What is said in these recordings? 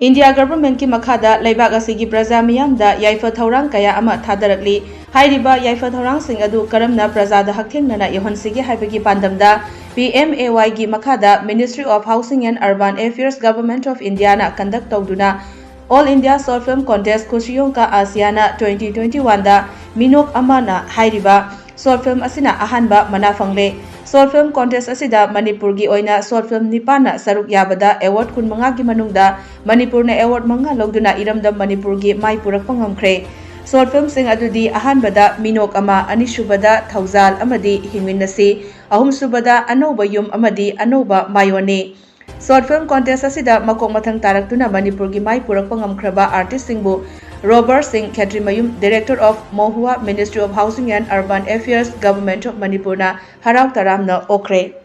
India government ki makhada leibak asigi praja miyamda yaifa thaurang kaya ama thadarakli hairiba yaifa thaurang sing adu karamna praja da hakthengnana yahonsigi haibagi pandamda PMAY gi makhada Ministry of Housing and Urban Affairs Government of India na conduct tawduna All India Short Film Contest Kusiyong ka Asiana 2021 da Meenok amana hairiba short film asina Ahanba manafangle Short Film Contest asida Manipur gi oina short film nipana saruk yabada award kun manga gi manungda Manipur na award manga logduna iramdam Manipur gi mai purak pangamkhre Short film sing adudi Ahanbada Meenok ama anisubada Thaujal amadi hingwinasi ahumsubada anoba yum amadi anoba mayone Short Film Contest asida makok mathang taraktuna Manipur gi mai purak pangamkhraba artist singbu Robert Singh Khetrimayum, Director of Mohua, Ministry of Housing and Urban Affairs, Government of Manipur na harau taramna okre.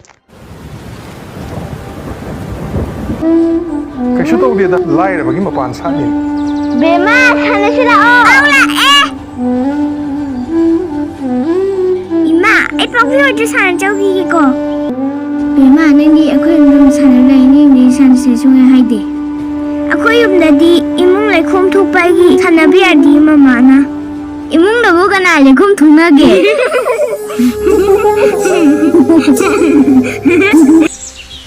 Kaishu to dia lair bagi mapan sani. Bema sana sila Aula Ima, pagyo jo sana jaugi ko. Bema nangi ako yung sana na ini sana sa sungai haide. Ako yung dadi imong lekom thupagi sanabi adi mama na. Imong dago kana lekom thunage.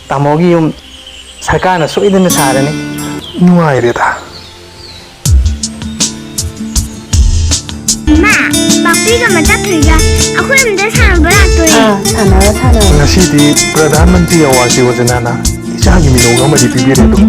Tamogi yung sarkana so idan na sara ni. Nuai reta. Ma, bakti ka matatriga. Ako yung dadi sana barato eh. Ngasi di Pradhan Mantri Award Yojana na isa gi Meenok amadi pibire to.